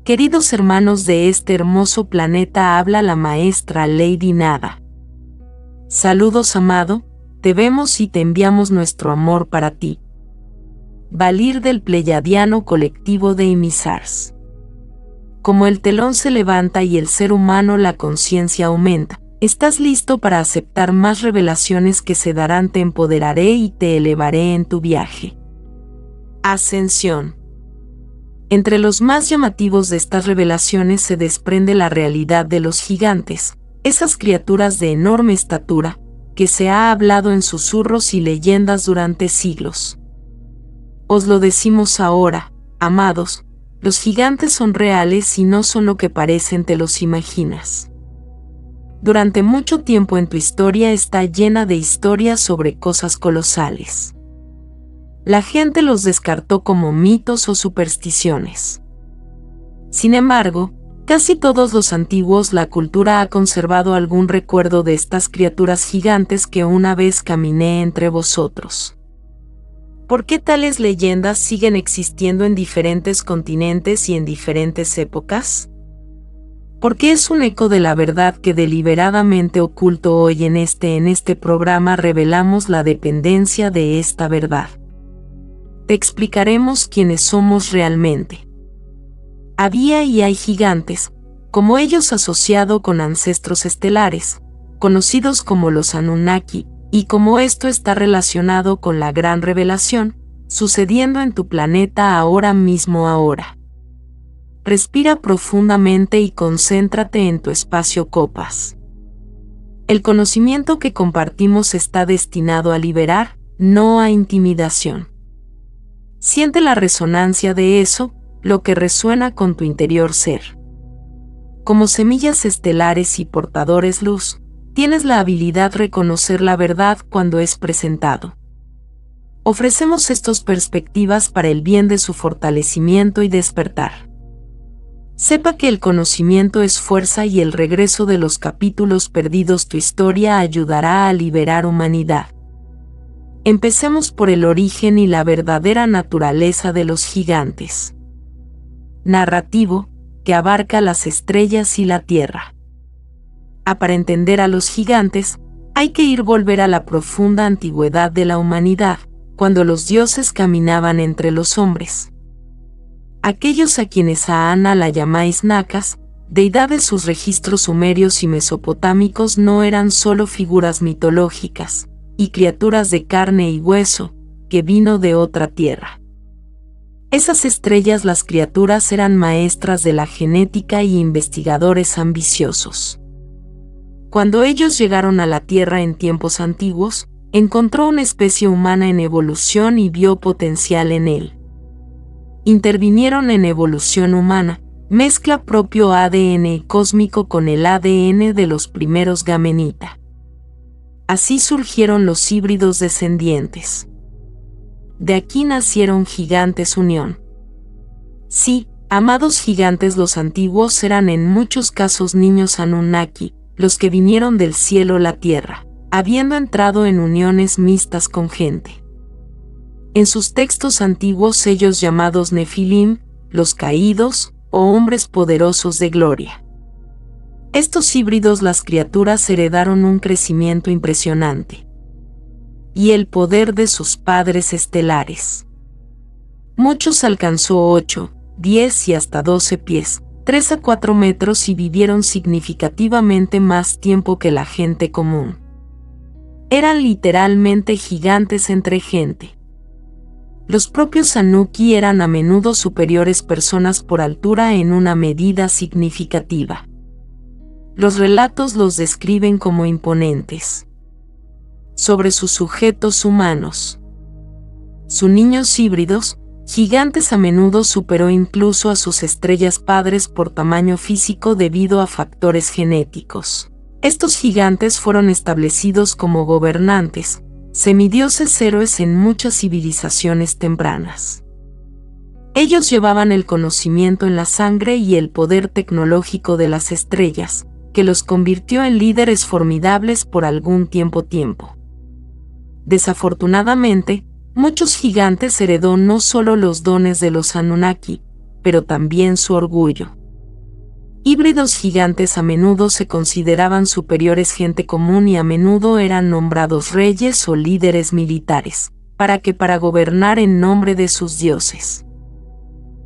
Queridos hermanos de este hermoso planeta, habla la maestra Lady Nada. Saludos, amado, te vemos y te enviamos nuestro amor para ti. Valir del Pleiadiano colectivo de Emissars. Como el telón se levanta y el ser humano, la conciencia aumenta, ¿estás listo para aceptar más revelaciones que se darán? Te empoderaré y te elevaré en tu viaje. Ascensión. Entre los más llamativos de estas revelaciones se desprende la realidad de los gigantes, esas criaturas de enorme estatura, que se ha hablado en susurros y leyendas durante siglos. Os lo decimos ahora, amados, los gigantes son reales y no son lo que parecen, te los imaginas. Durante mucho tiempo en tu historia está llena de historias sobre cosas colosales. La gente los descartó como mitos o supersticiones. Sin embargo, casi todos los antiguos, la cultura ha conservado algún recuerdo de estas criaturas gigantes que una vez caminé entre vosotros. ¿Por qué tales leyendas siguen existiendo en diferentes continentes y en diferentes épocas? Porque es un eco de la verdad que deliberadamente oculto hoy en este programa revelamos la dependencia de esta verdad. Te explicaremos quiénes somos realmente. Había y hay gigantes, como ellos asociado con ancestros estelares, conocidos como los Anunnaki, y como esto está relacionado con la gran revelación, sucediendo en tu planeta ahora mismo ahora. Respira profundamente y concéntrate en tu espacio copas. El conocimiento que compartimos está destinado a liberar, no a intimidación. Siente la resonancia de eso, lo que resuena con tu interior ser. Como semillas estelares y portadores luz, tienes la habilidad de reconocer la verdad cuando es presentado. Ofrecemos estas perspectivas para el bien de su fortalecimiento y despertar. Sepa que el conocimiento es fuerza y el regreso de los capítulos perdidos. Tu historia ayudará a liberar humanidad. Empecemos por el origen y la verdadera naturaleza de los gigantes. Narrativo, que abarca las estrellas y la tierra. Para entender a los gigantes, hay que volver a la profunda antigüedad de la humanidad, cuando los dioses caminaban entre los hombres. Aquellos a quienes Ana la llamáis Nakas, deidades, sus registros sumerios y mesopotámicos no eran solo figuras mitológicas y criaturas de carne y hueso, que vino de otra tierra. Esas estrellas, las criaturas, eran maestras de la genética y investigadores ambiciosos. Cuando ellos llegaron a la Tierra en tiempos antiguos, encontró una especie humana en evolución y vio potencial en él. Intervinieron en evolución humana, mezcla propio ADN cósmico con el ADN de los primeros Gamenita. Así surgieron los híbridos descendientes. De aquí nacieron gigantes unión. Sí, amados gigantes, los antiguos eran en muchos casos niños Anunnaki, los que vinieron del cielo la tierra, habiendo entrado en uniones mixtas con gente. En sus textos antiguos ellos llamados Nefilim, los caídos, o hombres poderosos de gloria. Estos híbridos, las criaturas, heredaron un crecimiento impresionante y el poder de sus padres estelares. Muchos alcanzó 8, 10 y hasta 12 pies, 3 a 4 metros y vivieron significativamente más tiempo que la gente común. Eran literalmente gigantes entre gente. Los propios Anunnaki eran a menudo superiores personas por altura en una medida significativa. Los relatos los describen como imponentes. Sobre sus sujetos humanos. Sus niños híbridos, gigantes, a menudo superó incluso a sus estrellas padres por tamaño físico debido a factores genéticos. Estos gigantes fueron establecidos como gobernantes, semidioses héroes en muchas civilizaciones tempranas. Ellos llevaban el conocimiento en la sangre y el poder tecnológico de las estrellas, que los convirtió en líderes formidables por algún tiempo. Desafortunadamente, muchos gigantes heredó no solo los dones de los Anunnaki, pero también su orgullo. Híbridos gigantes a menudo se consideraban superiores gente común y a menudo eran nombrados reyes o líderes militares, para gobernar en nombre de sus dioses.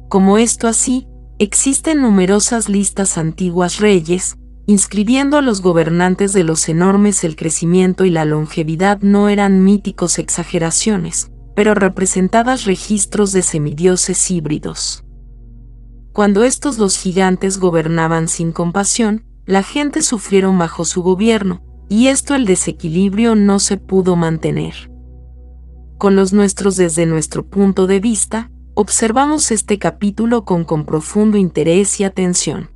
Como esto así, existen numerosas listas antiguas reyes, inscribiendo a los gobernantes de los enormes. El crecimiento y la longevidad no eran míticos exageraciones, pero representadas registros de semidioses híbridos. Cuando los gigantes gobernaban sin compasión, la gente sufrieron bajo su gobierno, y el desequilibrio no se pudo mantener. Con los nuestros desde nuestro punto de vista, observamos este capítulo con profundo interés y atención.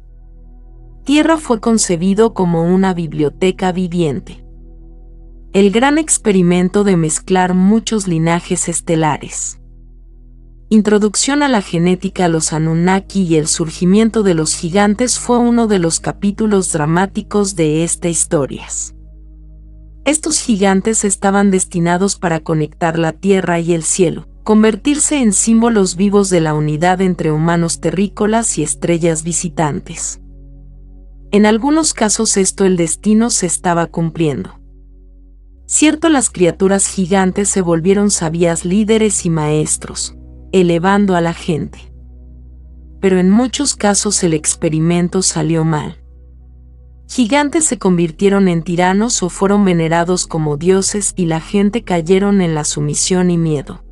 Tierra fue concebido como una biblioteca viviente. El gran experimento de mezclar muchos linajes estelares. Introducción a la genética. Los Anunnaki y el surgimiento de los gigantes fue uno de los capítulos dramáticos de esta historia. Estos gigantes estaban destinados para conectar la tierra y el cielo, convertirse en símbolos vivos de la unidad entre humanos terrícolas y estrellas visitantes. En algunos casos el destino se estaba cumpliendo. Las criaturas gigantes se volvieron sabias líderes y maestros, elevando a la gente. Pero en muchos casos el experimento salió mal. Gigantes se convirtieron en tiranos o fueron venerados como dioses y la gente cayeron en la sumisión y miedo.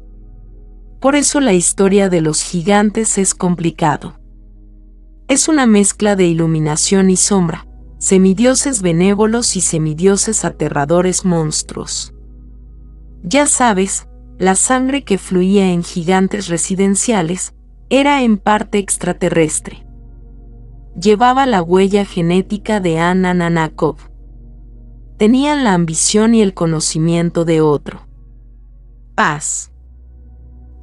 Por eso la historia de los gigantes es complicado. Es una mezcla de iluminación y sombra, semidioses benévolos y semidioses aterradores monstruos. Ya sabes, la sangre que fluía en gigantes residenciales era en parte extraterrestre. Llevaba la huella genética de Ananakov. Tenían la ambición y el conocimiento de otro. Paz.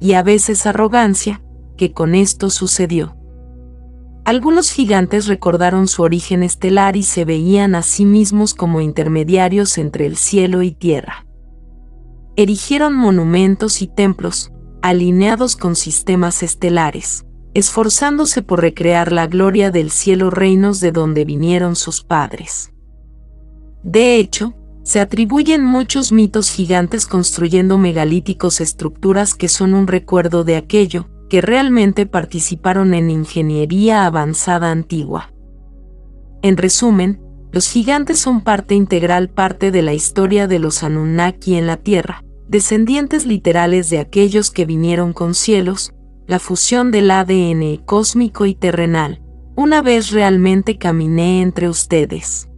Y a veces arrogancia, que con esto sucedió. Algunos gigantes recordaron su origen estelar y se veían a sí mismos como intermediarios entre el cielo y tierra. Erigieron monumentos y templos, alineados con sistemas estelares, esforzándose por recrear la gloria del cielo, reinos de donde vinieron sus padres. De hecho, se atribuyen muchos mitos gigantes construyendo megalíticos estructuras que son un recuerdo de aquello, que realmente participaron en ingeniería avanzada antigua. En resumen, los gigantes son parte integral de la historia de los Anunnaki en la Tierra, descendientes literales de aquellos que vinieron con cielos, la fusión del ADN cósmico y terrenal. Una vez realmente caminé entre ustedes.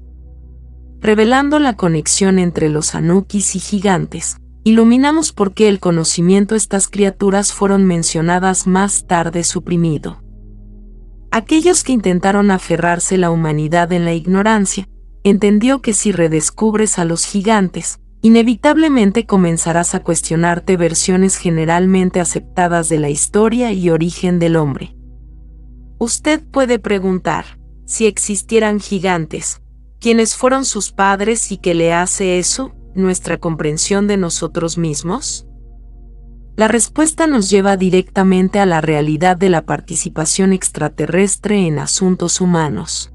Revelando la conexión entre los Anunnakis y gigantes, iluminamos por qué el conocimiento de estas criaturas fueron mencionadas más tarde suprimido. Aquellos que intentaron aferrarse la humanidad en la ignorancia, entendió que si redescubres a los gigantes, inevitablemente comenzarás a cuestionarte versiones generalmente aceptadas de la historia y origen del hombre. Usted puede preguntar, si existieran gigantes, ¿quiénes fueron sus padres y qué le hace eso, nuestra comprensión de nosotros mismos? La respuesta nos lleva directamente a la realidad de la participación extraterrestre en asuntos humanos.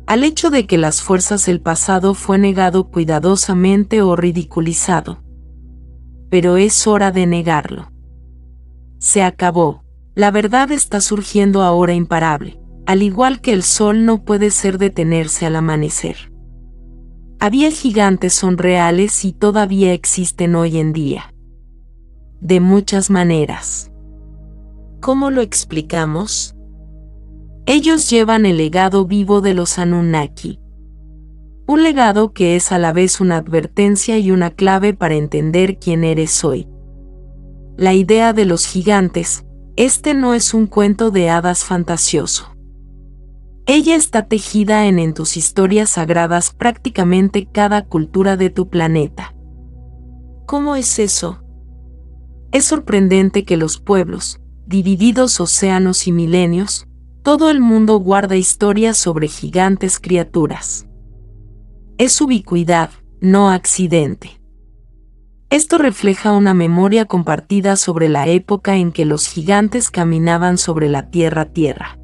Al hecho de que las fuerzas del pasado fue negado cuidadosamente o ridiculizado. Pero es hora de negarlo. Se acabó. La verdad está surgiendo ahora imparable, al igual que el sol no puede detenerse al amanecer. Había gigantes, son reales y todavía existen hoy en día. De muchas maneras. ¿Cómo lo explicamos? Ellos llevan el legado vivo de los Anunnaki. Un legado que es a la vez una advertencia y una clave para entender quién eres hoy. La idea de los gigantes, no es un cuento de hadas fantasioso. Ella está tejida en tus historias sagradas, prácticamente cada cultura de tu planeta. ¿Cómo es eso? Es sorprendente que los pueblos, divididos océanos y milenios, Todo el mundo guarda historias sobre gigantes criaturas. Es ubicuidad, no accidente. Esto refleja una memoria compartida sobre la época en que los gigantes caminaban sobre la tierra.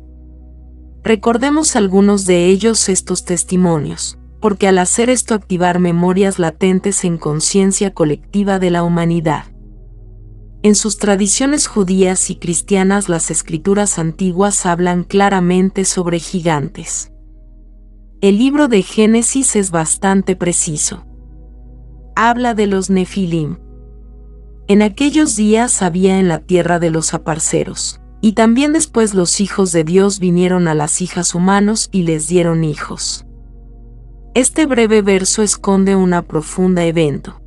Recordemos algunos de estos testimonios, porque al hacer esto activar memorias latentes en conciencia colectiva de la humanidad. En sus tradiciones judías y cristianas, las escrituras antiguas hablan claramente sobre gigantes. El libro de Génesis es bastante preciso. Habla de los Nefilim. En aquellos días había en la tierra de los aparceros, y también después los hijos de Dios vinieron a las hijas humanos y les dieron hijos. Este breve verso esconde un profundo evento.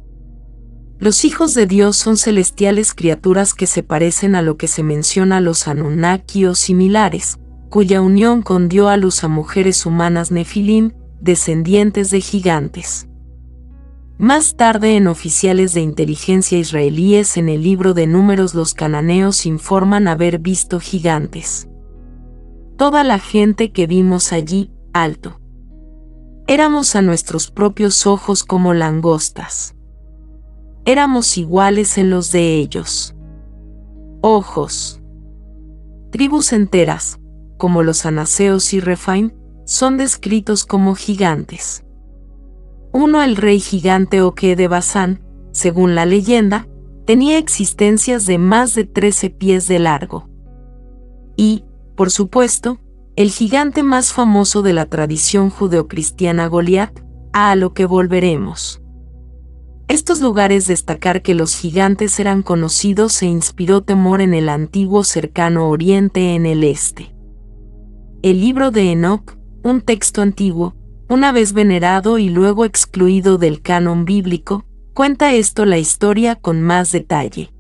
Los hijos de Dios son celestiales criaturas que se parecen a lo que se menciona a los Anunnaki o similares, cuya unión dio a luz a mujeres humanas Nefilim, descendientes de gigantes. Más tarde, en oficiales de inteligencia israelíes en el libro de Números, los cananeos informan haber visto gigantes. Toda la gente que vimos allí, alto. Éramos a nuestros propios ojos como langostas. Éramos iguales en los de ellos. Ojos. Tribus enteras, como los anaseos y Refaim, son descritos como gigantes. Uno, el rey gigante Oque de Basán, según la leyenda, tenía existencias de más de 13 pies de largo. Y, por supuesto, el gigante más famoso de la tradición judeocristiana, Goliat, a lo que volveremos. Estos lugares destacar que los gigantes eran conocidos e inspiró temor en el antiguo cercano oriente en el este. El libro de Enoc, un texto antiguo, una vez venerado y luego excluido del canon bíblico, cuenta la historia con más detalle.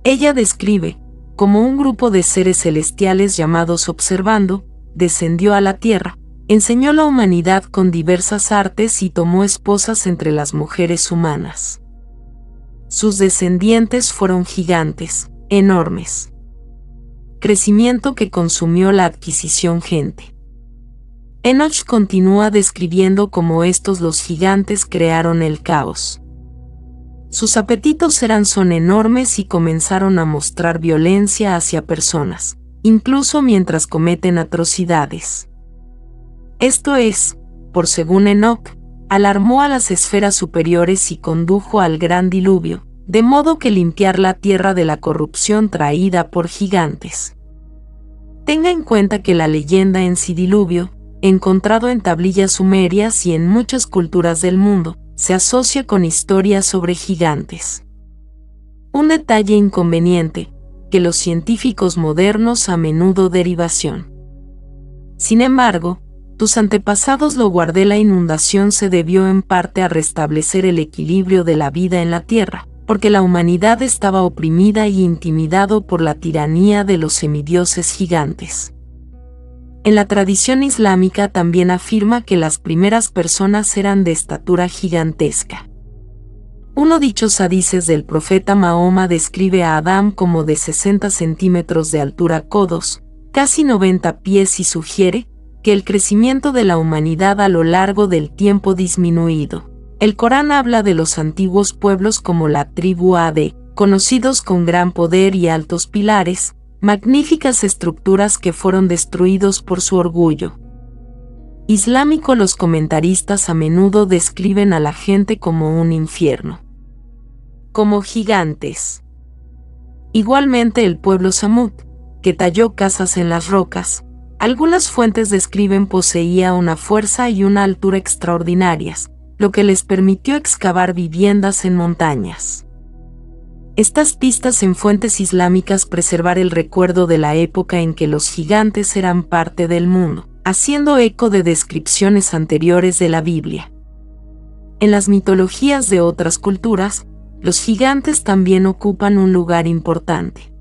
Ella describe cómo un grupo de seres celestiales llamados Observando descendió a la tierra, enseñó a la humanidad con diversas artes y tomó esposas entre las mujeres humanas. Sus descendientes fueron gigantes, enormes. Crecimiento que consumió la adquisición gente. Enoch continúa describiendo cómo los gigantes crearon el caos. Sus apetitos son enormes y comenzaron a mostrar violencia hacia personas, incluso mientras cometen atrocidades. Esto es, por según Enoc, alarmó a las esferas superiores y condujo al gran diluvio, de modo que limpiar la tierra de la corrupción traída por gigantes. Tenga en cuenta que la leyenda en sí diluvio, encontrado en tablillas sumerias y en muchas culturas del mundo, se asocia con historias sobre gigantes. Un detalle inconveniente, que los científicos modernos a menudo derivación. Sin embargo, tus antepasados lo guardé. La inundación se debió en parte a restablecer el equilibrio de la vida en la tierra, porque la humanidad estaba oprimida y intimidado por la tiranía de los semidioses gigantes. En la tradición islámica también afirma que las primeras personas eran de estatura gigantesca. Uno de dichos hadices del profeta Mahoma describe a Adán como de 60 centímetros de altura, codos, casi 90 pies, y sugiere que el crecimiento de la humanidad a lo largo del tiempo disminuido. El Corán habla de los antiguos pueblos como la tribu Ad, conocidos con gran poder y altos pilares, magníficas estructuras que fueron destruidos por su orgullo islámico. Los comentaristas a menudo describen a la gente como un infierno, como gigantes. Igualmente el pueblo Samud, que talló casas en las rocas, algunas fuentes describen poseía una fuerza y una altura extraordinarias, lo que les permitió excavar viviendas en montañas. Estas pistas en fuentes islámicas preservar el recuerdo de la época en que los gigantes eran parte del mundo, haciendo eco de descripciones anteriores de la Biblia. En las mitologías de otras culturas, los gigantes también ocupan un lugar importante.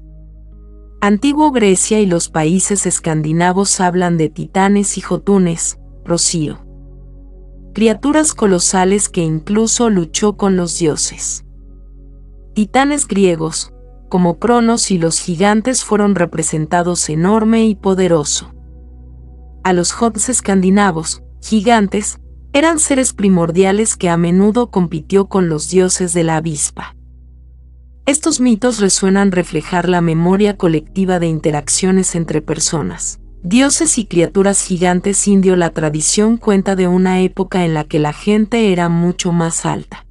Antiguo Grecia y los países escandinavos hablan de titanes y jotunes, Rocío. Criaturas colosales que incluso luchó con los dioses. Titanes griegos, como Cronos y los gigantes fueron representados enorme y poderoso. A los Jods escandinavos, gigantes, eran seres primordiales que a menudo compitió con los dioses de la avispa. Estos mitos resuenan reflejar la memoria colectiva de interacciones entre personas, dioses y criaturas gigantes indio. La tradición cuenta de una época en la que la gente era mucho más alta.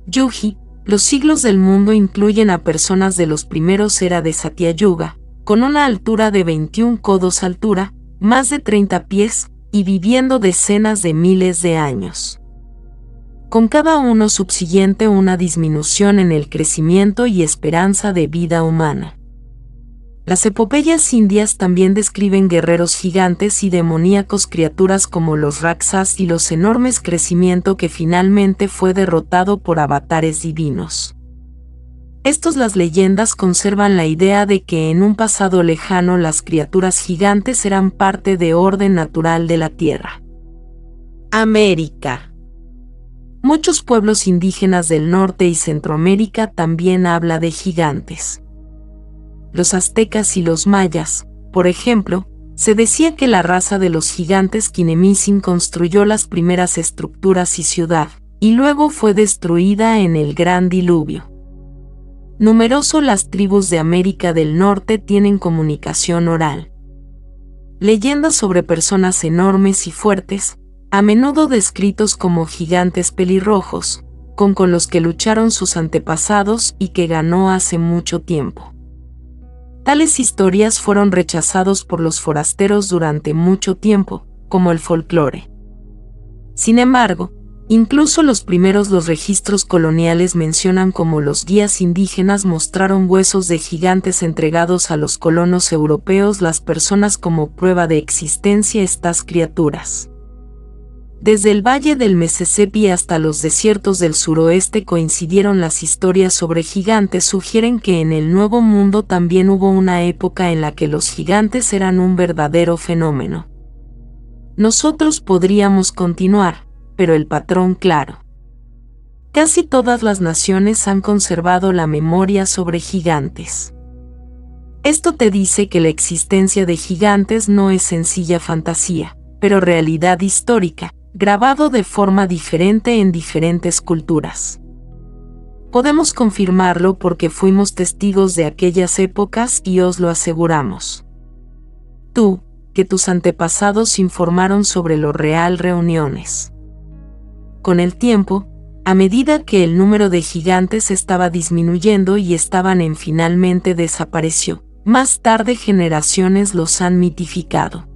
Yuji, los siglos del mundo incluyen a personas de los primeros era de Satyayuga, con una altura de 21 codos altura, más de 30 pies, y viviendo decenas de miles de años. Con cada uno subsiguiente una disminución en el crecimiento y esperanza de vida humana. Las epopeyas indias también describen guerreros gigantes y demoníacos, criaturas como los Rakshas y los enormes crecimiento que finalmente fue derrotado por avatares divinos. Las leyendas conservan la idea de que en un pasado lejano las criaturas gigantes eran parte de orden natural de la Tierra. América. Muchos pueblos indígenas del norte y Centroamérica también hablan de gigantes. Los aztecas y los mayas, por ejemplo, se decía que la raza de los gigantes Quinemicin construyó las primeras estructuras y ciudad, y luego fue destruida en el Gran Diluvio. Las tribus de América del Norte tienen comunicación oral. Leyendas sobre personas enormes y fuertes, a menudo descritos como gigantes pelirrojos, con los que lucharon sus antepasados y que ganó hace mucho tiempo. Tales historias fueron rechazados por los forasteros durante mucho tiempo, como el folclore. Sin embargo, incluso los registros coloniales mencionan cómo los guías indígenas mostraron huesos de gigantes entregados a los colonos europeos, las personas como prueba de existencia de estas criaturas. Desde el valle del Mississippi hasta los desiertos del suroeste coincidieron las historias sobre gigantes. Sugieren que en el Nuevo Mundo también hubo una época en la que los gigantes eran un verdadero fenómeno. Nosotros podríamos continuar, pero el patrón claro. Casi todas las naciones han conservado la memoria sobre gigantes. Esto te dice que la existencia de gigantes no es sencilla fantasía, pero realidad histórica, grabado de forma diferente en diferentes culturas. Podemos confirmarlo porque fuimos testigos de aquellas épocas y os lo aseguramos. Tú, que tus antepasados informaron sobre lo real reuniones. Con el tiempo, a medida que el número de gigantes estaba disminuyendo y finalmente desapareció, más tarde generaciones los han mitificado.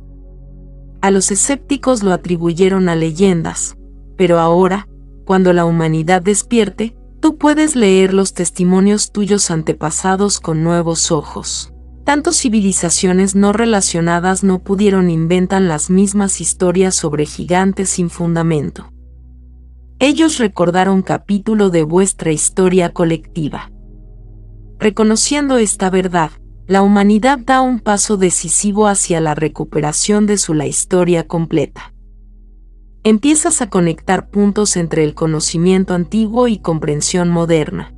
A los escépticos lo atribuyeron a leyendas, pero ahora, cuando la humanidad despierte, tú puedes leer los testimonios tuyos antepasados con nuevos ojos. Tantas civilizaciones no relacionadas no pudieron inventar las mismas historias sobre gigantes sin fundamento. Ellos recordaron capítulo de vuestra historia colectiva. Reconociendo esta verdad, la humanidad da un paso decisivo hacia la recuperación de la historia completa. Empiezas a conectar puntos entre el conocimiento antiguo y comprensión moderna.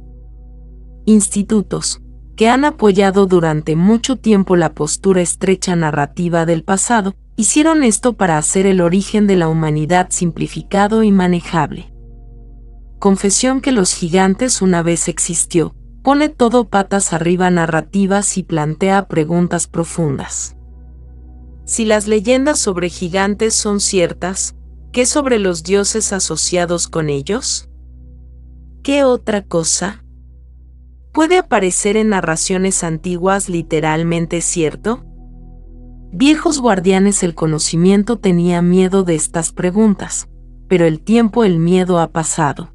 Institutos, que han apoyado durante mucho tiempo la postura estrecha narrativa del pasado, hicieron esto para hacer el origen de la humanidad simplificado y manejable. Confesión que los gigantes una vez existió, pone todo patas arriba narrativas y plantea preguntas profundas. Si las leyendas sobre gigantes son ciertas, ¿qué sobre los dioses asociados con ellos? ¿Qué otra cosa puede aparecer en narraciones antiguas literalmente cierto? Viejos guardianes del conocimiento tenía miedo de estas preguntas, pero el miedo ha pasado.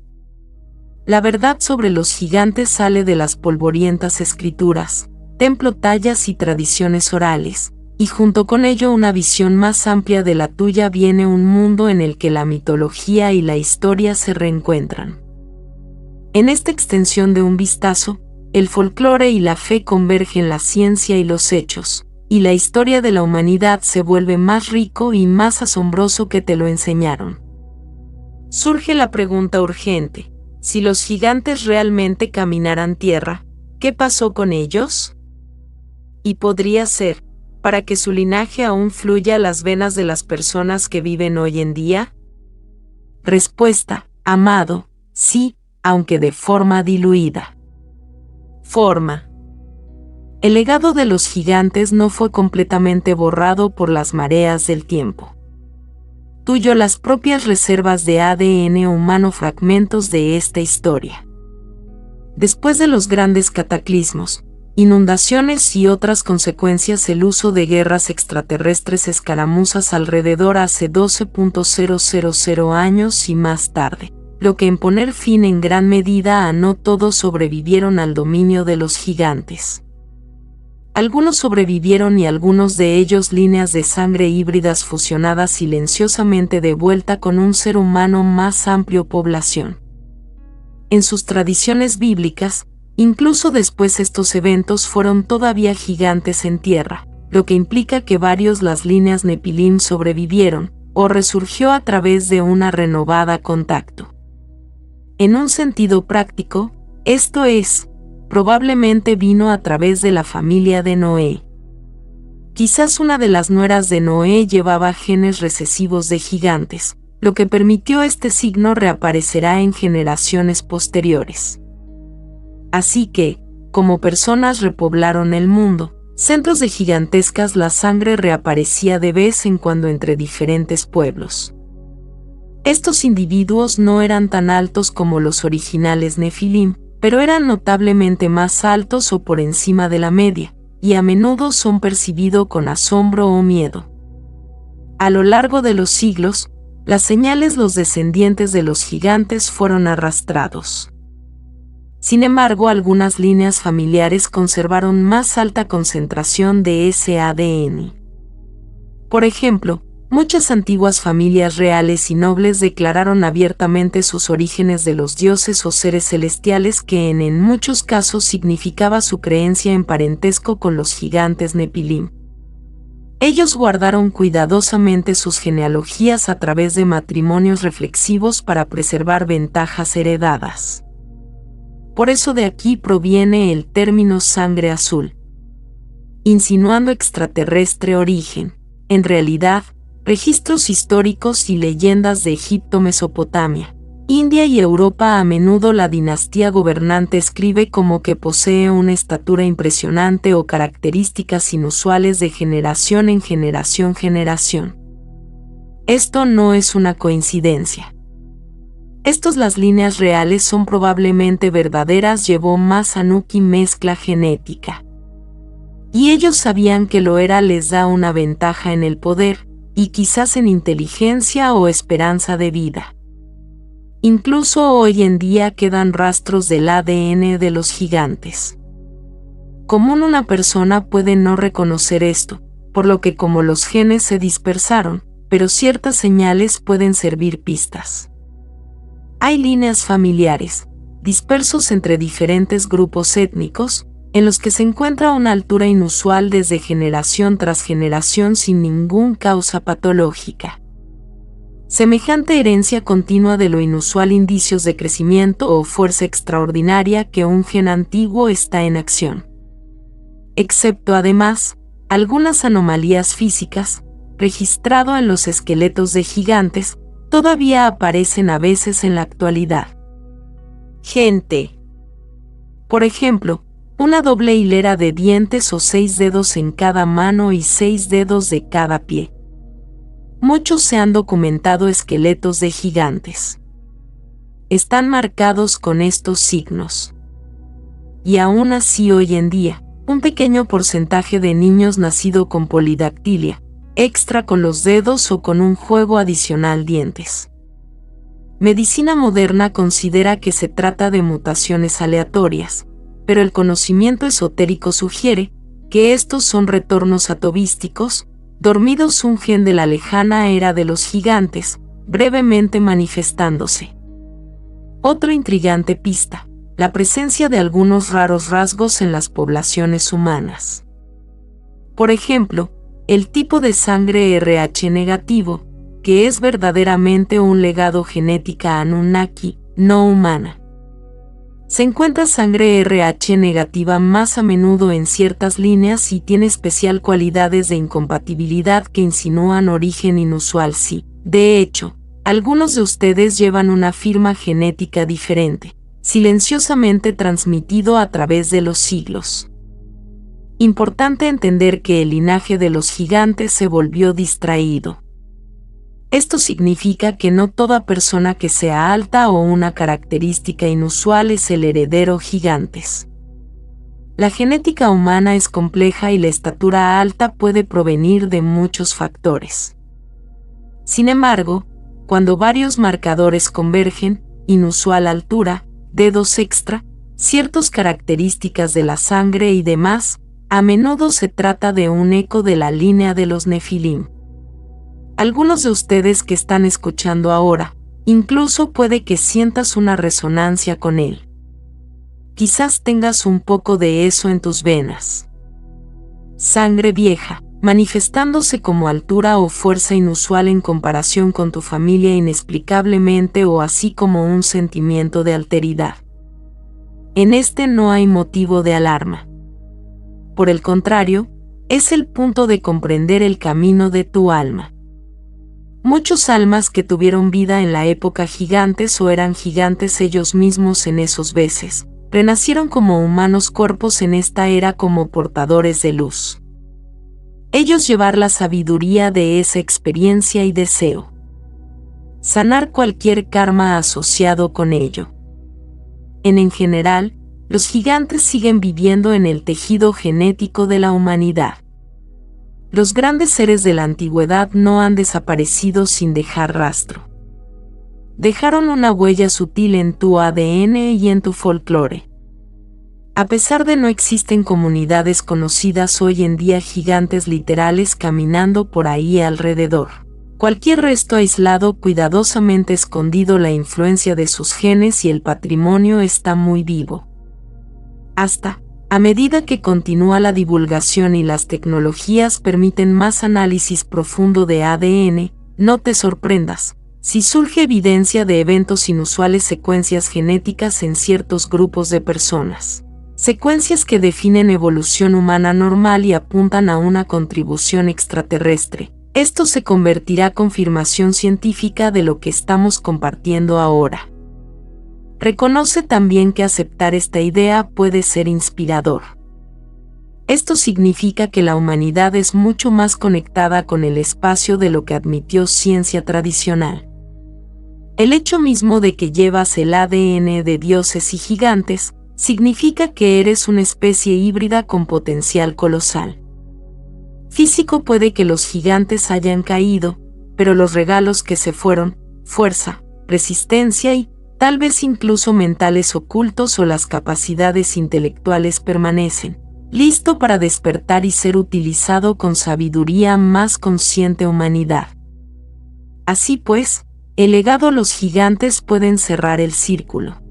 La verdad sobre los gigantes sale de las polvorientas escrituras, templo tallas y tradiciones orales, y junto con ello una visión más amplia de la tuya. Viene un mundo en el que la mitología y la historia se reencuentran. En esta extensión de un vistazo, el folclore y la fe convergen, la ciencia y los hechos, y la historia de la humanidad se vuelve más rico y más asombroso que te lo enseñaron. Surge la pregunta urgente: si los gigantes realmente caminaran tierra, ¿Qué pasó con ellos? Y podría ser, para que su linaje aún fluya a las venas de las personas que viven hoy en día. Respuesta, amado, sí, aunque de forma diluida. Forma. El legado de los gigantes no fue completamente borrado por las mareas del tiempo. Tuyo las propias reservas de ADN humano, fragmentos de esta historia. Después de los grandes cataclismos, inundaciones y otras consecuencias, el uso de guerras extraterrestres, escaramuzas alrededor hace 12.000 años y más tarde, lo que en poner fin en gran medida a no todos sobrevivieron al dominio de los gigantes. Algunos sobrevivieron y algunos de ellos líneas de sangre híbridas fusionadas silenciosamente de vuelta con un ser humano más amplio población. En sus tradiciones bíblicas, incluso después estos eventos fueron todavía gigantes en tierra, lo que implica que varios las líneas Nepilim sobrevivieron, o resurgió a través de una renovada contacto. En un sentido práctico, esto es, probablemente vino a través de la familia de Noé. Quizás una de las nueras de Noé llevaba genes recesivos de gigantes, lo que permitió este signo reaparecerá en generaciones posteriores. Así que, como personas repoblaron el mundo, centros de gigantescas, la sangre reaparecía de vez en cuando entre diferentes pueblos. Estos individuos no eran tan altos como los originales Nefilim, pero eran notablemente más altos o por encima de la media, y a menudo son percibidos con asombro o miedo. A lo largo de los siglos, las señales, los descendientes de los gigantes fueron arrastrados. Sin embargo, algunas líneas familiares conservaron más alta concentración de ese ADN. Por ejemplo, muchas antiguas familias reales y nobles declararon abiertamente sus orígenes de los dioses o seres celestiales, que en muchos casos significaba su creencia en parentesco con los gigantes Nepilim. Ellos guardaron cuidadosamente sus genealogías a través de matrimonios reflexivos para preservar ventajas heredadas. Por eso de aquí proviene el término sangre azul, insinuando extraterrestre origen. En realidad, registros históricos y leyendas de Egipto, Mesopotamia, India y Europa, a menudo la dinastía gobernante escribe como que posee una estatura impresionante o características inusuales de generación en generación. Esto no es una coincidencia. Las líneas reales son probablemente verdaderas, llevó más Anuki mezcla genética. Y ellos sabían que lo era, les da una ventaja en el poder, y quizás en inteligencia o esperanza de vida. Incluso hoy en día quedan rastros del ADN de los gigantes. Común una persona puede no reconocer esto, por lo que como los genes se dispersaron, pero ciertas señales pueden servir pistas. Hay líneas familiares, dispersos entre diferentes grupos étnicos, en los que se encuentra una altura inusual desde generación tras generación sin ninguna causa patológica. Semejante herencia continua de lo inusual, indicios de crecimiento o fuerza extraordinaria que un gen antiguo está en acción. Excepto además, algunas anomalías físicas, registrado en los esqueletos de gigantes, todavía aparecen a veces en la actualidad. Gente. Por ejemplo, una doble hilera de dientes o 6 dedos en cada mano y 6 dedos de cada pie. Muchos se han documentado esqueletos de gigantes. Están marcados con estos signos. Y aún así hoy en día, un pequeño porcentaje de niños nacido con polidactilia, extra con los dedos o con un juego adicional dientes. Medicina moderna considera que se trata de mutaciones aleatorias, pero el conocimiento esotérico sugiere que estos son retornos atavísticos, dormidos, un gen de la lejana era de los gigantes, brevemente manifestándose. Otra intrigante pista, la presencia de algunos raros rasgos en las poblaciones humanas. Por ejemplo, el tipo de sangre RH negativo, que es verdaderamente un legado genética Anunnaki, no humana. Se encuentra sangre RH negativa más a menudo en ciertas líneas y tiene especial cualidades de incompatibilidad que insinúan origen inusual sí. De hecho, algunos de ustedes llevan una firma genética diferente, silenciosamente transmitido a través de los siglos. Importante entender que el linaje de los gigantes se volvió distraído. Esto significa que no toda persona que sea alta o una característica inusual es el heredero gigantes. La genética humana es compleja y la estatura alta puede provenir de muchos factores. Sin embargo, cuando varios marcadores convergen, inusual altura, dedos extra, ciertas características de la sangre y demás, a menudo se trata de un eco de la línea de los Nefilim. Algunos de ustedes que están escuchando ahora, incluso puede que sientas una resonancia con él. Quizás tengas un poco de eso en tus venas. Sangre vieja, manifestándose como altura o fuerza inusual en comparación con tu familia inexplicablemente o así como un sentimiento de alteridad. En este no hay motivo de alarma. Por el contrario, es el punto de comprender el camino de tu alma. Muchos almas que tuvieron vida en la época gigantes o eran gigantes ellos mismos en esos veces, renacieron como humanos cuerpos en esta era como portadores de luz. Ellos llevar la sabiduría de esa experiencia y deseo. Sanar cualquier karma asociado con ello. En general, los gigantes siguen viviendo en el tejido genético de la humanidad. Los grandes seres de la antigüedad no han desaparecido sin dejar rastro. Dejaron una huella sutil en tu ADN y en tu folclore. A pesar de no existen comunidades conocidas hoy en día gigantes literales caminando por ahí alrededor. Cualquier resto aislado cuidadosamente escondido la influencia de sus genes y el patrimonio está muy vivo. A medida que continúa la divulgación y las tecnologías permiten más análisis profundo de ADN, no te sorprendas si surge evidencia de eventos inusuales, secuencias genéticas en ciertos grupos de personas. Secuencias que definen evolución humana normal y apuntan a una contribución extraterrestre. Esto se convertirá en confirmación científica de lo que estamos compartiendo ahora. Reconoce también que aceptar esta idea puede ser inspirador. Esto significa que la humanidad es mucho más conectada con el espacio de lo que admitió ciencia tradicional. El hecho mismo de que llevas el ADN de dioses y gigantes, significa que eres una especie híbrida con potencial colosal. Físico puede que los gigantes hayan caído, pero los regalos que se fueron, fuerza, resistencia y, tal vez incluso mentales ocultos o las capacidades intelectuales permanecen, listo para despertar y ser utilizado con sabiduría más consciente humanidad. Así pues, el legado a los gigantes pueden cerrar el círculo.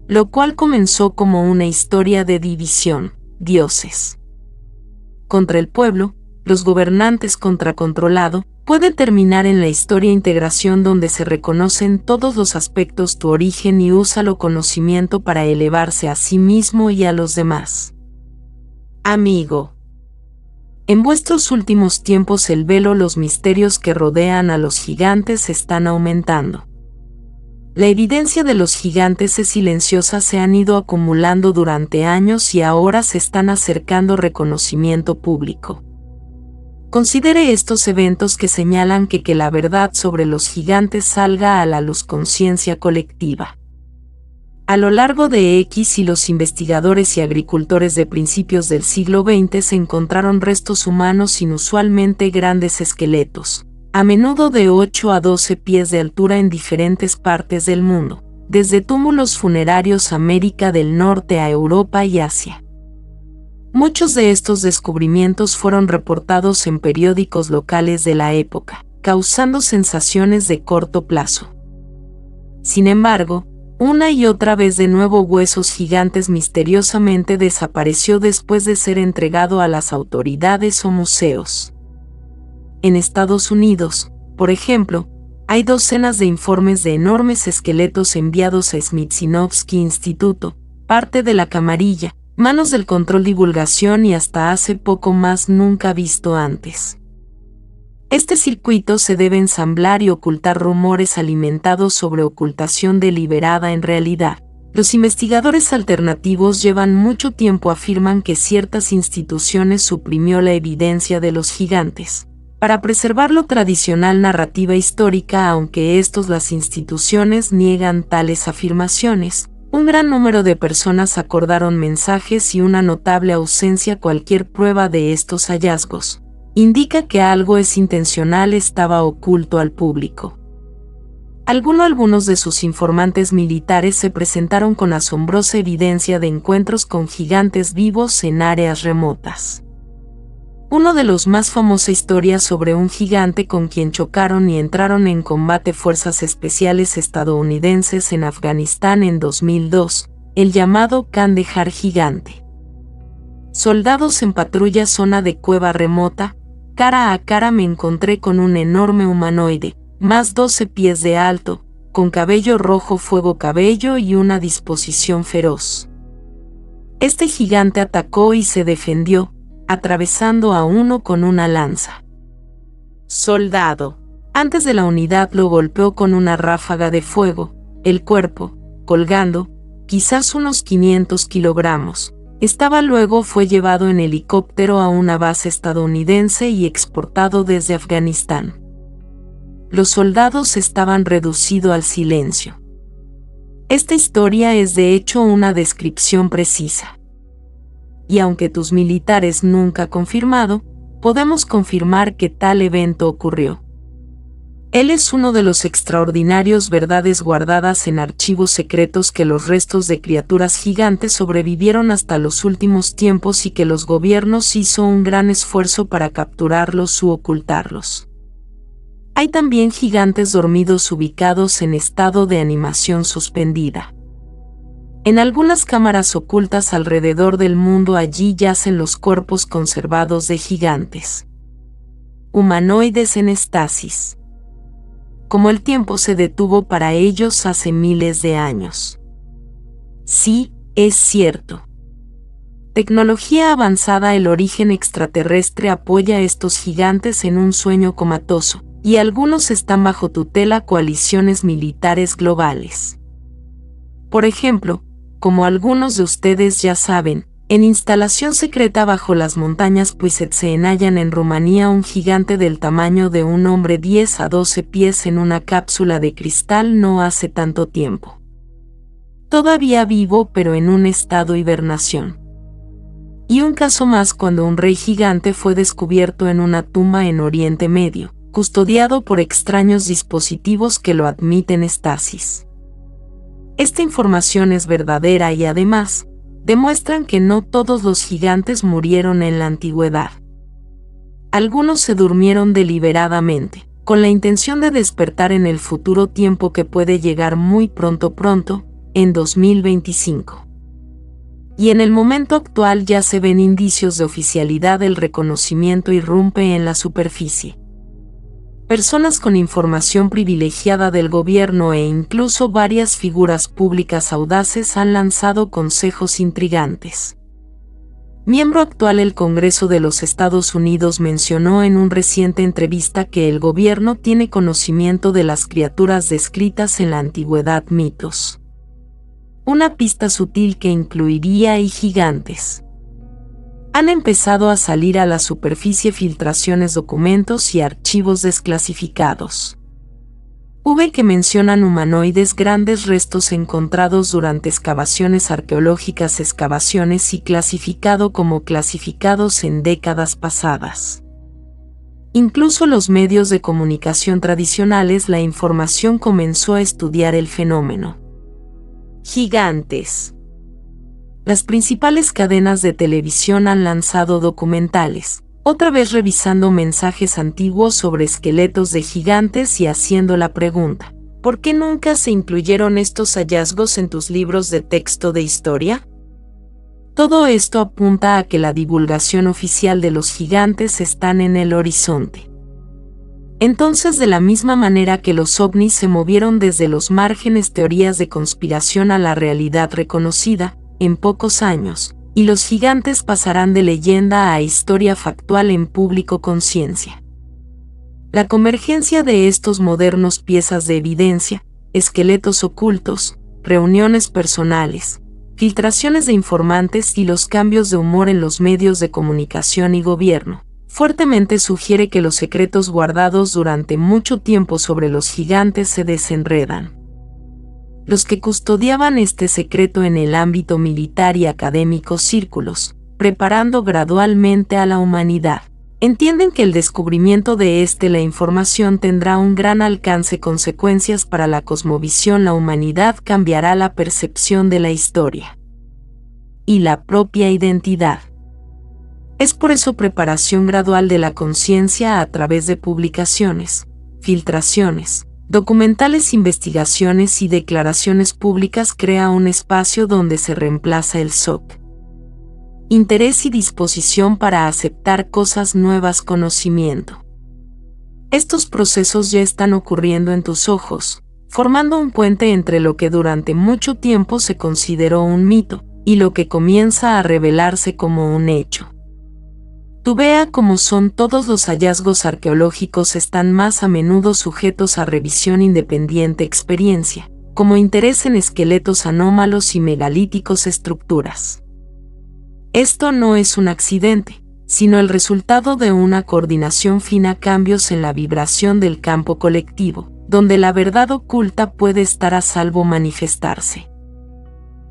Lo cual comenzó como una historia de división, dioses contra el pueblo, los gobernantes contra controlado, puede terminar en la historia integración donde se reconocen todos los aspectos tu origen y úsalo conocimiento para elevarse a sí mismo y a los demás. Amigo. En vuestros últimos tiempos el velo, los misterios que rodean a los gigantes están aumentando. La evidencia de los gigantes es silenciosa, se han ido acumulando durante años y ahora se están acercando reconocimiento público. Considere estos eventos que señalan que la verdad sobre los gigantes salga a la luz, conciencia colectiva. A lo largo de X y los investigadores y agricultores de principios del siglo XX se encontraron restos humanos inusualmente grandes, esqueletos, a menudo de 8 a 12 pies de altura en diferentes partes del mundo, desde túmulos funerarios América del Norte a Europa y Asia. Muchos de estos descubrimientos fueron reportados en periódicos locales de la época, causando sensaciones de corto plazo. Sin embargo, una y otra vez de nuevo huesos gigantes misteriosamente desapareció después de ser entregado a las autoridades o museos. En Estados Unidos, por ejemplo, Hay docenas de informes de enormes esqueletos enviados a Smithsonian Instituto, parte de la camarilla, manos del control divulgación y hasta hace poco más nunca visto antes. Este circuito se debe ensamblar y ocultar rumores alimentados sobre ocultación deliberada en realidad. Los investigadores alternativos llevan mucho tiempo afirman que ciertas instituciones suprimió la evidencia de los gigantes para preservar lo tradicional narrativa histórica, aunque las instituciones niegan tales afirmaciones. Un gran número de personas acordaron mensajes y una notable ausencia cualquier prueba de estos hallazgos indica que algo intencional estaba oculto al público. Algunos de sus informantes militares se presentaron con asombrosa evidencia de encuentros con gigantes vivos en áreas remotas. Uno de los más famosas historias sobre un gigante con quien chocaron y entraron en combate fuerzas especiales estadounidenses en Afganistán en 2002, el llamado Kandahar gigante. Soldados en patrulla zona de cueva remota, cara a cara me encontré con un enorme humanoide, más 12 pies de alto, con cabello rojo fuego cabello y una disposición feroz. Este gigante atacó y se defendió, atravesando a uno con una lanza. Soldado. Antes de la unidad lo golpeó con una ráfaga de fuego, el cuerpo, colgando, quizás unos 500 kilogramos. Luego fue llevado en helicóptero a una base estadounidense y exportado desde Afganistán. Los soldados estaban reducidos al silencio. Esta historia es de hecho una descripción precisa. Y aunque tus militares nunca han confirmado, podemos confirmar que tal evento ocurrió. Él es uno de los extraordinarios verdades guardadas en archivos secretos que los restos de criaturas gigantes sobrevivieron hasta los últimos tiempos y que los gobiernos hizo un gran esfuerzo para capturarlos u ocultarlos. Hay también gigantes dormidos ubicados en estado de animación suspendida. En algunas cámaras ocultas alrededor del mundo allí yacen los cuerpos conservados de gigantes. Humanoides en estasis. Como el tiempo se detuvo para ellos hace miles de años. Sí, es cierto. Tecnología avanzada. El origen extraterrestre apoya a estos gigantes en un sueño comatoso, y algunos están bajo tutela coaliciones militares globales. Por ejemplo, como algunos de ustedes ya saben, en instalación secreta bajo las montañas Puiset se hallan en Rumanía un gigante del tamaño de un hombre 10 a 12 pies en una cápsula de cristal no hace tanto tiempo. Todavía vivo pero en un estado hibernación. Y un caso más cuando un rey gigante fue descubierto en una tumba en Oriente Medio, custodiado por extraños dispositivos que lo admiten estasis. Esta información es verdadera y además, demuestran que no todos los gigantes murieron en la antigüedad. Algunos se durmieron deliberadamente, con la intención de despertar en el futuro tiempo que puede llegar muy pronto, en 2025. Y en el momento actual ya se ven indicios de oficialidad, el reconocimiento irrumpe en la superficie. Personas con información privilegiada del gobierno e incluso varias figuras públicas audaces han lanzado consejos intrigantes. Miembro actual del Congreso de los Estados Unidos mencionó en una reciente entrevista que el gobierno tiene conocimiento de las criaturas descritas en la antigüedad mitos. Una pista sutil que incluiría y gigantes. Han empezado a salir a la superficie filtraciones, documentos y archivos desclasificados. Que mencionan humanoides, grandes restos encontrados durante excavaciones arqueológicas, excavaciones y clasificado como clasificados en décadas pasadas. Incluso los medios de comunicación tradicionales, la información comenzó a estudiar el fenómeno. Gigantes. Las principales cadenas de televisión han lanzado documentales, otra vez revisando mensajes antiguos sobre esqueletos de gigantes y haciendo la pregunta, ¿por qué nunca se incluyeron estos hallazgos en tus libros de texto de historia? Todo esto apunta a que la divulgación oficial de los gigantes están en el horizonte. Entonces, de la misma manera que los ovnis se movieron desde los márgenes teorías de conspiración a la realidad reconocida, en pocos años, y los gigantes pasarán de leyenda a historia factual en público conciencia. La convergencia de estos modernos piezas de evidencia, esqueletos ocultos, reuniones personales, filtraciones de informantes y los cambios de humor en los medios de comunicación y gobierno, fuertemente sugiere que los secretos guardados durante mucho tiempo sobre los gigantes se desenredan. Los que custodiaban este secreto en el ámbito militar y académicos círculos, preparando gradualmente a la humanidad, entienden que el descubrimiento de la información tendrá un gran alcance, consecuencias para la cosmovisión. La humanidad cambiará la percepción de la historia y la propia identidad. Es por eso preparación gradual de la conciencia a través de publicaciones, filtraciones, documentales, investigaciones y declaraciones públicas crea un espacio donde se reemplaza el shock, interés y disposición para aceptar cosas nuevas, conocimiento. Estos procesos ya están ocurriendo en tus ojos, formando un puente entre lo que durante mucho tiempo se consideró un mito y lo que comienza a revelarse como un hecho. Tú vea cómo son todos los hallazgos arqueológicos están más a menudo sujetos a revisión independiente, experiencia, como interés en esqueletos anómalos y megalíticos estructuras. Esto no es un accidente, sino el resultado de una coordinación fina, cambios en la vibración del campo colectivo, donde la verdad oculta puede estar a salvo manifestarse.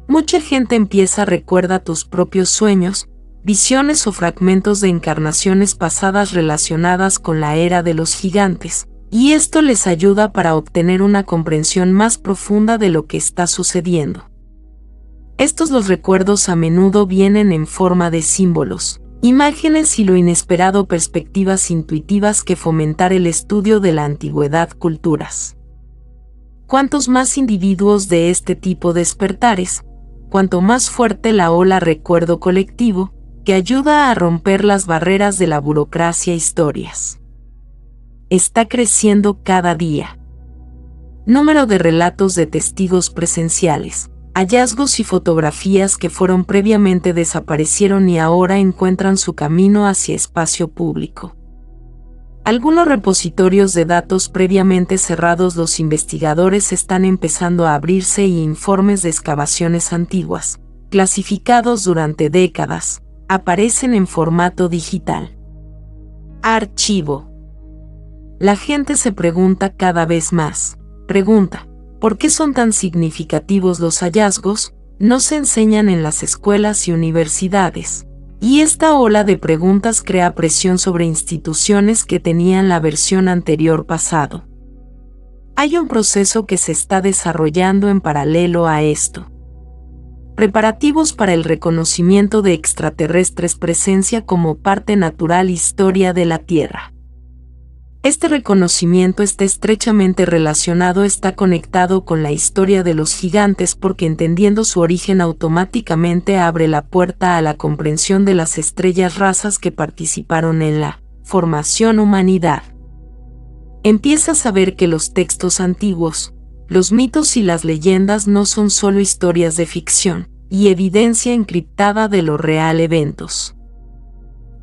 Mucha gente recuerda tus propios sueños, visiones o fragmentos de encarnaciones pasadas relacionadas con la era de los gigantes, y esto les ayuda para obtener una comprensión más profunda de lo que está sucediendo. Los recuerdos a menudo vienen en forma de símbolos, imágenes y lo inesperado, perspectivas intuitivas que fomentar el estudio de la antigüedad, culturas. Cuantos más individuos de este tipo despertares, cuanto más fuerte la ola recuerdo colectivo, que ayuda a romper las barreras de la burocracia. Historias. Está creciendo cada día. Número de relatos de testigos presenciales, hallazgos y fotografías que fueron previamente desaparecieron y ahora encuentran su camino hacia espacio público. Algunos repositorios de datos previamente cerrados, los investigadores están empezando a abrirse y informes de excavaciones antiguas, clasificados durante décadas, aparecen en formato digital. Archivo. La gente se pregunta cada vez más, ¿por qué son tan significativos los hallazgos? No se enseñan en las escuelas y universidades. Y esta ola de preguntas crea presión sobre instituciones que tenían la versión anterior pasado. Hay un proceso que se está desarrollando en paralelo a esto. Preparativos para el reconocimiento de extraterrestres, presencia como parte natural, historia de la Tierra. Este reconocimiento está estrechamente relacionado, está conectado con la historia de los gigantes, porque entendiendo su origen automáticamente abre la puerta a la comprensión de las estrellas, razas que participaron en la formación humanidad. Empiezas a ver que los textos antiguos, los mitos y las leyendas no son solo historias de ficción y evidencia encriptada de lo real, eventos.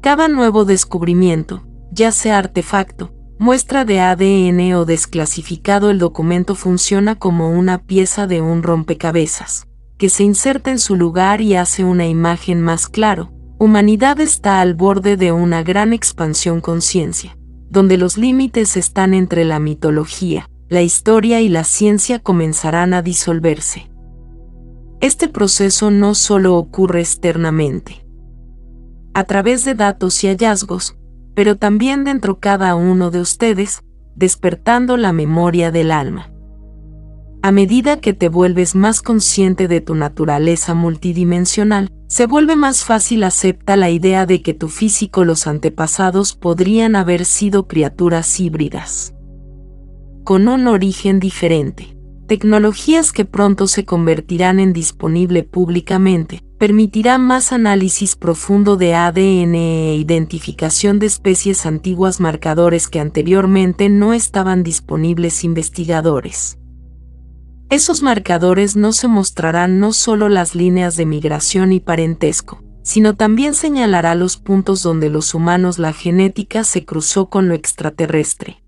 Cada nuevo descubrimiento, ya sea artefacto, muestra de ADN o desclasificado, el documento funciona como una pieza de un rompecabezas, que se inserta en su lugar y hace una imagen más claro. Humanidad está al borde de una gran expansión conciencia, donde los límites están entre la mitología, la historia y la ciencia comenzarán a disolverse. Este proceso no solo ocurre externamente, a través de datos y hallazgos, pero también dentro cada uno de ustedes, despertando la memoria del alma. A medida que te vuelves más consciente de tu naturaleza multidimensional, se vuelve más fácil aceptar la idea de que tu físico, los antepasados podrían haber sido criaturas híbridas, con un origen diferente. Tecnologías que pronto se convertirán en disponible públicamente, Permitirá más análisis profundo de ADN e identificación de especies antiguas, marcadores que anteriormente no estaban disponibles investigadores. Esos marcadores no se mostrarán no solo las líneas de migración y parentesco, sino también señalará los puntos donde los humanos la genética se cruzó con lo extraterrestre.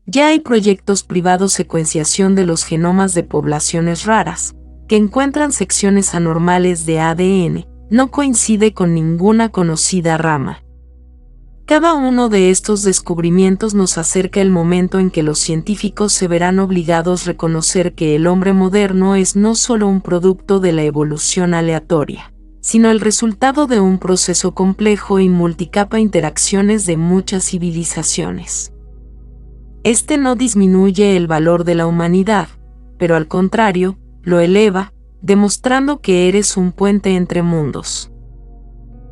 Ya hay proyectos privados de secuenciación de los genomas de poblaciones raras, que encuentran secciones anormales de ADN, no coincide con ninguna conocida rama. Cada uno de estos descubrimientos nos acerca el momento en que los científicos se verán obligados a reconocer que el hombre moderno es no solo un producto de la evolución aleatoria, sino el resultado de un proceso complejo y multicapa interacciones de muchas civilizaciones. Este no disminuye el valor de la humanidad, pero al contrario, lo eleva, demostrando que eres un puente entre mundos.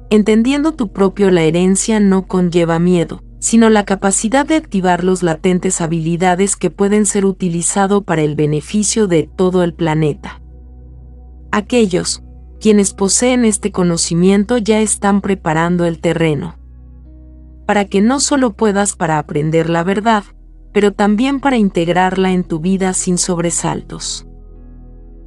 Entendiendo tu propio la herencia no conlleva miedo, sino la capacidad de activar los latentes habilidades que pueden ser utilizado para el beneficio de todo el planeta. Aquellos, quienes poseen este conocimiento ya están preparando el terreno. Para que no solo puedas para aprender la verdad, pero también para integrarla en tu vida sin sobresaltos.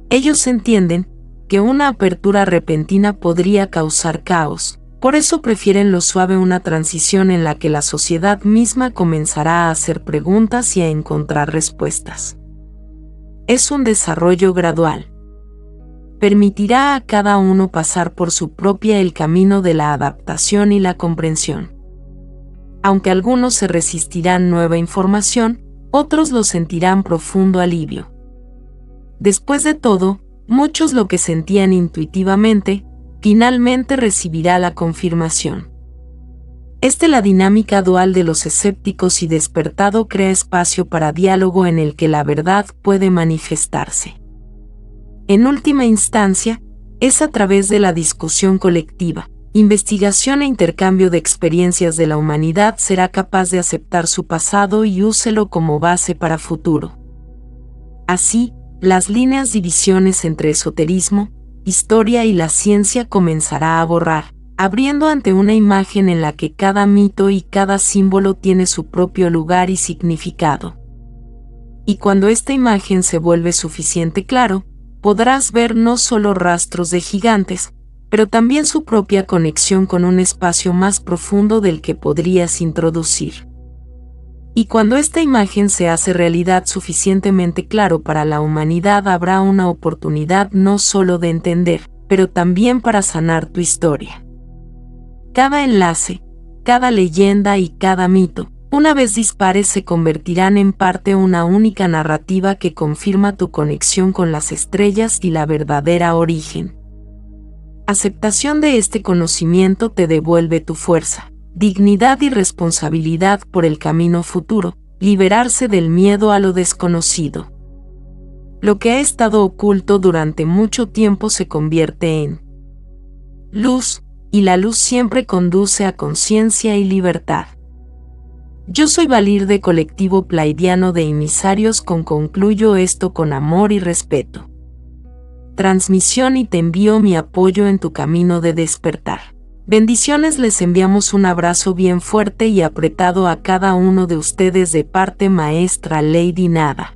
Ellos entienden que una apertura repentina podría causar caos, por eso prefieren lo suave, una transición en la que la sociedad misma comenzará a hacer preguntas y a encontrar respuestas. Es un desarrollo gradual. Permitirá a cada uno pasar por su propia el camino de la adaptación y la comprensión. Aunque algunos se resistirán nueva información, otros lo sentirán profundo alivio. Después de todo, muchos lo que sentían intuitivamente, finalmente recibirá la confirmación. La dinámica dual de los escépticos y despertado crea espacio para diálogo en el que la verdad puede manifestarse. En última instancia, es a través de la discusión colectiva, investigación e intercambio de experiencias de la humanidad será capaz de aceptar su pasado y úselo como base para futuro. Así, las líneas divisiones entre esoterismo, historia y la ciencia comenzará a borrar, abriendo ante una imagen en la que cada mito y cada símbolo tiene su propio lugar y significado. Y cuando esta imagen se vuelve suficiente claro, podrás ver no solo rastros de gigantes, pero también su propia conexión con un espacio más profundo del que podrías introducir. Y cuando esta imagen se hace realidad suficientemente claro para la humanidad, habrá una oportunidad no solo de entender, pero también para sanar tu historia. Cada enlace, cada leyenda y cada mito, una vez dispares, se convertirán en parte una única narrativa que confirma tu conexión con las estrellas y la verdadera origen. Aceptación de este conocimiento te devuelve tu fuerza, dignidad y responsabilidad por el camino futuro, liberarse del miedo a lo desconocido. Lo que ha estado oculto durante mucho tiempo se convierte en luz, y la luz siempre conduce a conciencia y libertad. Yo soy Valir de Colectivo Pleiadiano de Emisarios. Concluyo esto con amor y respeto. Transmisión, y te envío mi apoyo en tu camino de despertar. Bendiciones, les enviamos un abrazo bien fuerte y apretado a cada uno de ustedes de parte Maestra Lady Nada.